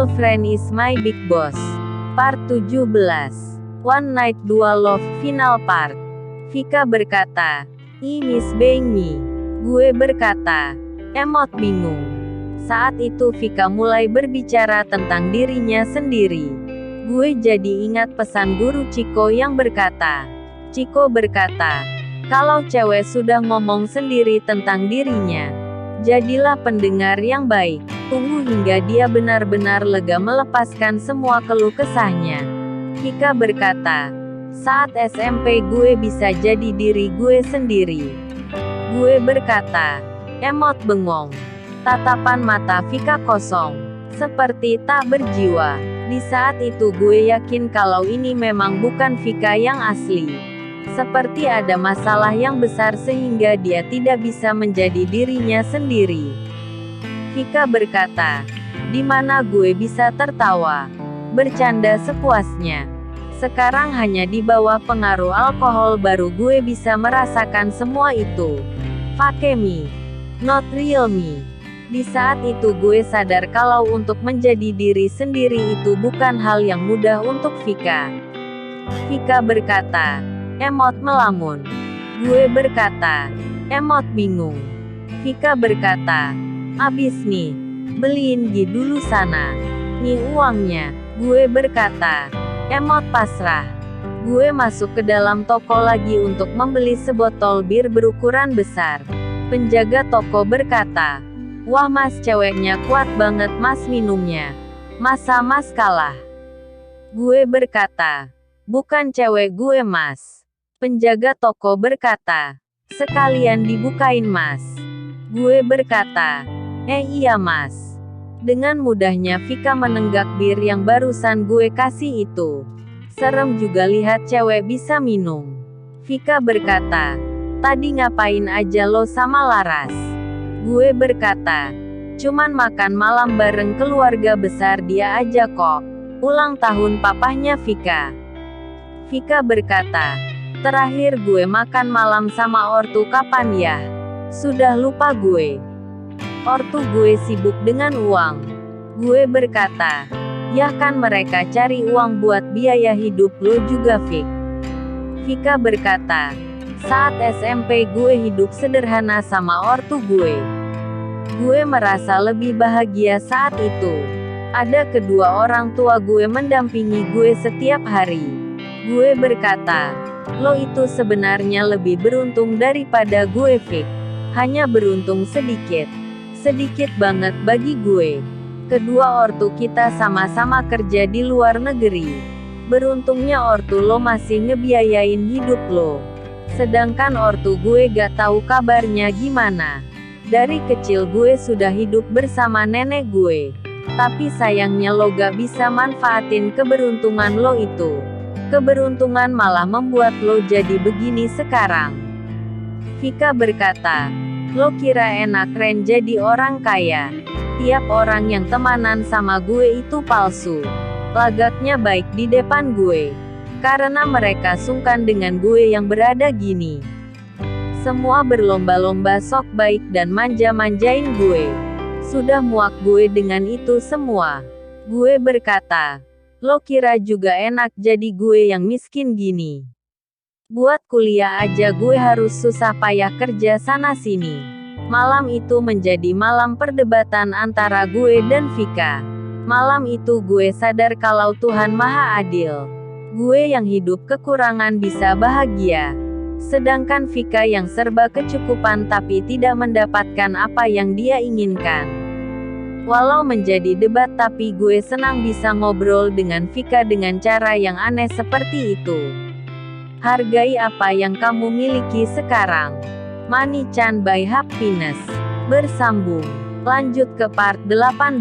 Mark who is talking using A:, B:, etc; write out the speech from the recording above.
A: Girlfriend is my big boss. Part 17. One Night Dual Love Final Part. Vika berkata, "I miss being me." Gue berkata, "Emot bingung." Saat itu Vika mulai berbicara tentang dirinya sendiri. Gue jadi ingat pesan guru Ciko yang berkata, Ciko berkata, kalau cewek sudah ngomong sendiri tentang dirinya, jadilah pendengar yang baik. Tunggu hingga dia benar-benar lega melepaskan semua keluh kesahnya. Vika berkata, saat SMP gue bisa jadi diri gue sendiri. Gue berkata, emot bengong. Tatapan mata Vika kosong, seperti tak berjiwa. Di saat itu gue yakin kalau ini memang bukan Vika yang asli. Seperti ada masalah yang besar sehingga dia tidak bisa menjadi dirinya sendiri. Vika berkata, di mana gue bisa tertawa, bercanda sepuasnya. Sekarang hanya di bawah pengaruh alkohol baru gue bisa merasakan semua itu. Fake me, not real me. Di saat itu gue sadar kalau untuk menjadi diri sendiri itu bukan hal yang mudah untuk Vika. Vika berkata, emot melamun. Gue berkata, emot bingung. Vika berkata, abis nih, beliin Gi dulu sana. Nih uangnya. Gue berkata, emot pasrah. Gue masuk ke dalam toko lagi untuk membeli sebotol bir berukuran besar. Penjaga toko berkata, wah mas ceweknya kuat banget mas minumnya. Masa mas kalah? Gue berkata, bukan cewek gue mas. Penjaga toko berkata, sekalian dibukain mas. Gue berkata, iya mas. Dengan mudahnya Vika menenggak bir yang barusan gue kasih itu. Serem juga lihat cewek bisa minum. Vika berkata, tadi ngapain aja lo sama Laras? Gue berkata, cuman makan malam bareng keluarga besar dia aja kok. Ulang tahun papahnya Vika. Vika berkata, terakhir gue makan malam sama ortu kapan ya? Sudah lupa gue. Ortu gue sibuk dengan uang. Gue berkata, ya kan mereka cari uang buat biaya hidup lo juga Vik. Vika berkata, saat SMP gue hidup sederhana sama ortu gue. Gue merasa lebih bahagia saat itu. Ada kedua orang tua gue mendampingi gue setiap hari. Gue berkata, lo itu sebenarnya lebih beruntung daripada gue Vik. Hanya beruntung sedikit. Sedikit banget bagi gue. Kedua ortu kita sama-sama kerja di luar negeri. Beruntungnya ortu lo masih ngebiayain hidup lo. Sedangkan ortu gue gak tahu kabarnya gimana. Dari kecil gue sudah hidup bersama nenek gue. Tapi sayangnya lo gak bisa manfaatin keberuntungan lo itu. Keberuntungan malah membuat lo jadi begini sekarang. Vika berkata, lo kira enak keren jadi orang kaya. Tiap orang yang temanan sama gue itu palsu. Lagaknya baik di depan gue. Karena mereka sungkan dengan gue yang berada gini. Semua berlomba-lomba sok baik dan manja-manjain gue. Sudah muak gue dengan itu semua. Gue berkata, lo kira juga enak jadi gue yang miskin gini. Buat kuliah aja gue harus susah payah kerja sana-sini. Malam itu menjadi malam perdebatan antara gue dan Vika. Malam itu gue sadar kalau Tuhan Maha Adil. Gue yang hidup kekurangan bisa bahagia. Sedangkan Vika yang serba kecukupan tapi tidak mendapatkan apa yang dia inginkan. Walau menjadi debat tapi gue senang bisa ngobrol dengan Vika dengan cara yang aneh seperti itu. Hargai apa yang kamu miliki sekarang. Mani-chan by Happiness. Bersambung. Lanjut ke part 18.